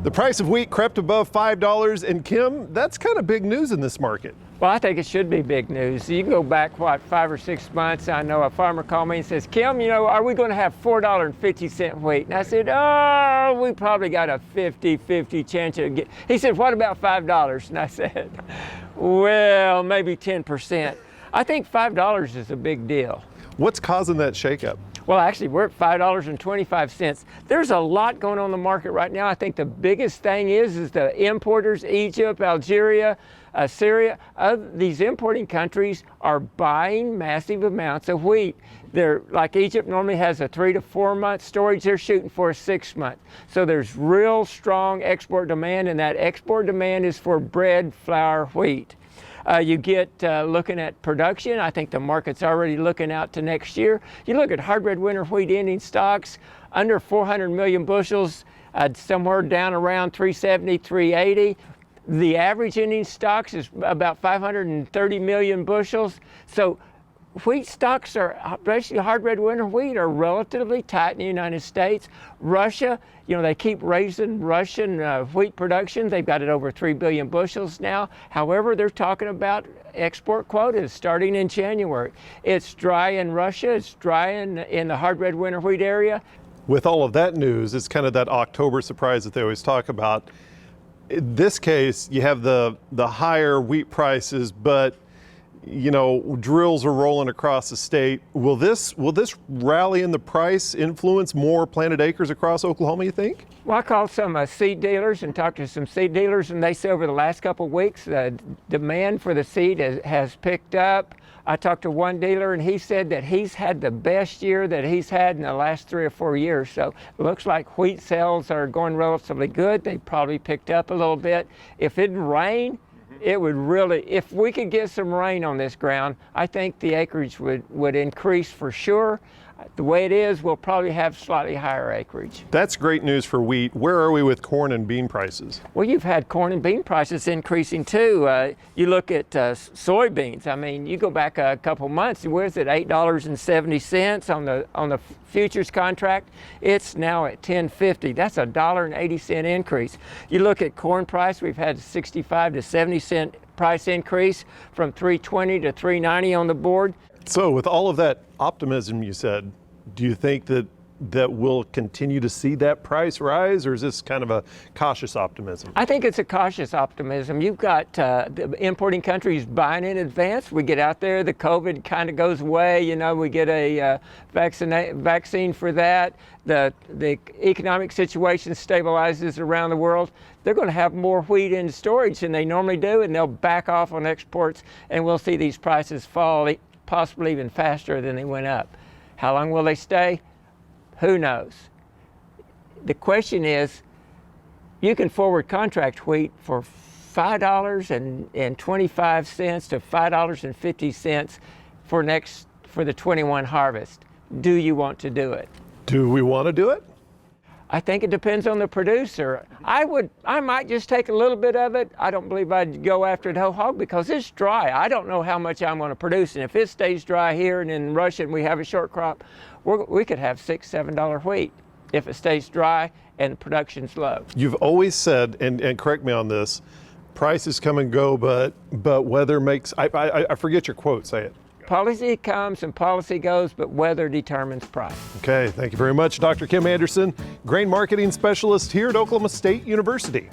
The price of wheat crept above $5, and Kim, that's kind of big news in this market. Well, I think it should be big news. You can go back, 5 or 6 months. I know a farmer called me and says, Kim, are we going to have $4.50 wheat? And I said, oh, we probably got a 50-50 chance to get. He said, what about $5? And I said, well, maybe 10%. I think $5 is a big deal. What's causing that shakeup? Well, actually, we're at $5.25. There's a lot going on in the market right now. I think the biggest thing is the importers, Egypt, Algeria, Syria, these importing countries are buying massive amounts of wheat. They're, like Egypt normally has a 3 to 4 month storage, they're shooting for a 6 month. So there's real strong export demand, and that export demand is for bread, flour, wheat. You get looking at production, I think the market's already looking out to next year. You look at hard red winter wheat ending stocks, under 400 million bushels, somewhere down around 370, 380. The average ending stocks is about 530 million bushels. So wheat stocks are, especially hard red winter wheat, are relatively tight in the United States. Russia, they keep raising Russian wheat production. They've got it over 3 billion bushels now. However, they're talking about export quotas starting in January. It's dry in Russia, it's dry in the hard red winter wheat area. With all of that news, it's kind of that October surprise that they always talk about. In this case, you have the higher wheat prices, but drills are rolling across the state. Will this rally in the price influence more planted acres across Oklahoma, you think? Well, I called some seed dealers and talked to some seed dealers, and they say over the last couple of weeks, the demand for the seed has picked up. I talked to one dealer, and he said that he's had the best year that he's had in the last 3 or 4 years. So it looks like wheat sales are going relatively good. They probably picked up a little bit. If it rained, it would really, if we could get some rain on this ground, I think the acreage would increase for sure. The way it is, we'll probably have slightly higher acreage. That's great news for wheat. Where are we with corn and bean prices? Well, you've had corn and bean prices increasing too. You look at soybeans. I mean, you go back a couple months, where's it, $8.70 on the futures contract? It's now at $10.50. That's a $1.80 increase. You look at corn price, we've had a 65 to 70 cent price increase from $3.20 to $3.90 on the board. So with all of that optimism you said, do you think that we'll continue to see that price rise, or is this kind of a cautious optimism? I think it's a cautious optimism. You've got the importing countries buying in advance. We get out there, the COVID kind of goes away, we get a vaccine for that. The economic situation stabilizes around the world. They're going to have more wheat in storage than they normally do, and they'll back off on exports, and we'll see these prices fall possibly even faster than they went up. How long will they stay? Who knows? The question is, you can forward contract wheat for $5.25 to $5.50 for the 21 harvest. Do you want to do it? Do we want to do it? I think it depends on the producer. I might just take a little bit of it. I don't believe I'd go after it whole hog because it's dry. I don't know how much I'm going to produce, and if it stays dry here and in Russia and we have a short crop, we could have $6, $7 wheat if it stays dry and the production's low. You've always said, and correct me on this, prices come and go, but weather makes, I forget your quote, say it. Policy comes and policy goes, but weather determines price. Okay, thank you very much, Dr. Kim Anderson, grain marketing specialist here at Oklahoma State University.